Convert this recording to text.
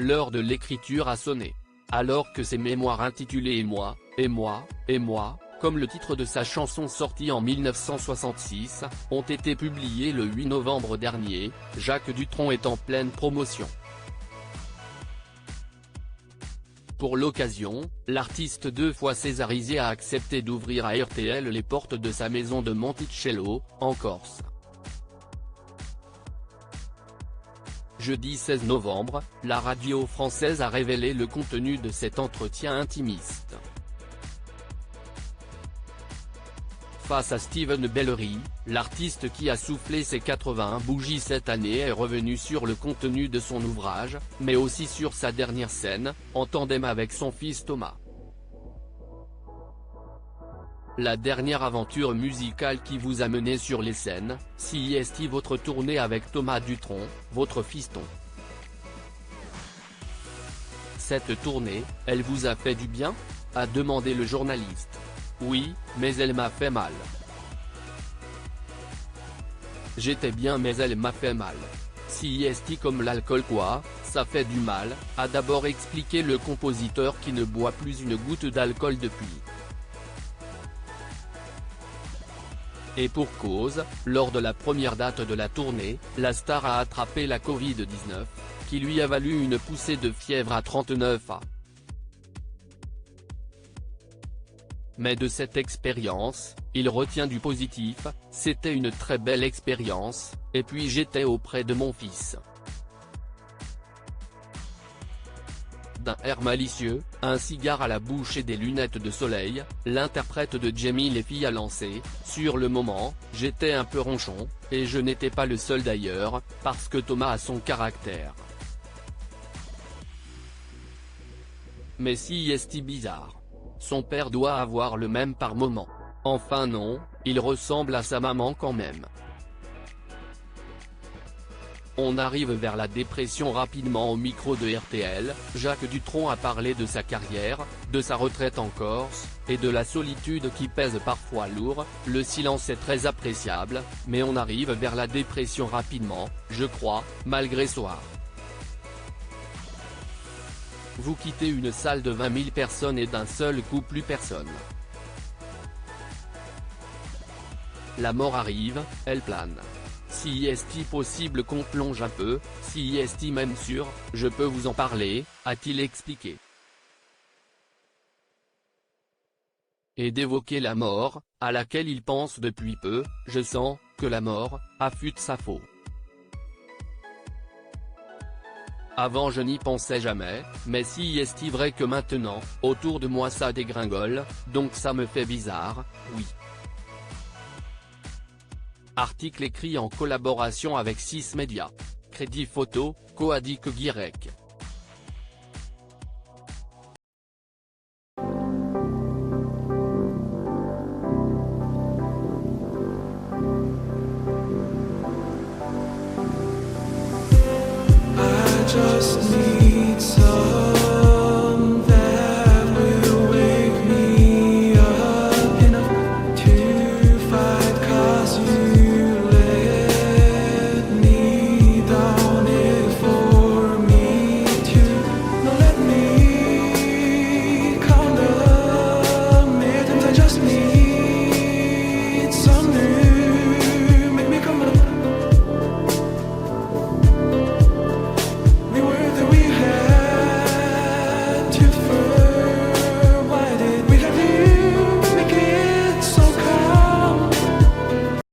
l'heure de l'écriture a sonné. Alors que ses mémoires intitulées Et moi, et moi, et moi, comme le titre de sa chanson sortie en 1966, ont été publiés le 8 novembre dernier, Jacques Dutronc est en pleine promotion. Pour l'occasion, l'artiste 2 fois césarisé a accepté d'ouvrir à RTL les portes de sa maison de Monticello, en Corse. Jeudi 16 novembre, la radio française a révélé le contenu de cet entretien intimiste. Face à Steven Bellery, l'artiste qui a soufflé ses 81 bougies cette année est revenu sur le contenu de son ouvrage, mais aussi sur sa dernière scène, en tandem avec son fils Thomas. La dernière aventure musicale qui vous a mené sur les scènes, si est votre tournée avec Thomas Dutronc, votre fiston. Cette tournée, elle vous a fait du bien ? A demandé le journaliste. Oui, mais elle m'a fait mal. J'étais bien mais elle m'a fait mal. Si est comme l'alcool quoi, ça fait du mal, a d'abord expliqué le compositeur qui ne boit plus une goutte d'alcool depuis. Et pour cause, lors de la première date de la tournée, la star a attrapé la Covid-19, qui lui a valu une poussée de fièvre à 39°C. Mais de cette expérience, il retient du positif, c'était une très belle expérience, et puis j'étais auprès de mon fils. D'un air malicieux, un cigare à la bouche et des lunettes de soleil, l'interprète de Jamie les filles a lancé, sur le moment, j'étais un peu ronchon, et je n'étais pas le seul d'ailleurs, parce que Thomas a son caractère. Mais si est bizarre. Son père doit avoir le même par moment. Enfin non, il ressemble à sa maman quand même. On arrive vers la dépression rapidement au micro de RTL, Jacques Dutronc a parlé de sa carrière, de sa retraite en Corse, et de la solitude qui pèse parfois lourd, le silence est très appréciable, mais on arrive vers la dépression rapidement, je crois, malgré soi. Vous quittez une salle de 20 000 personnes et d'un seul coup plus personne. La mort arrive, elle plane. Si est-il possible qu'on plonge un peu, si est-il même sûr, je peux vous en parler, a-t-il expliqué. Et d'évoquer la mort, à laquelle il pense depuis peu, je sens, que la mort, affûte sa faux. Avant je n'y pensais jamais, mais si est-il vrai que maintenant, autour de moi ça dégringole, donc ça me fait bizarre, oui. Article écrit en collaboration avec 6 médias. Crédit photo, Coadic Guirec. Just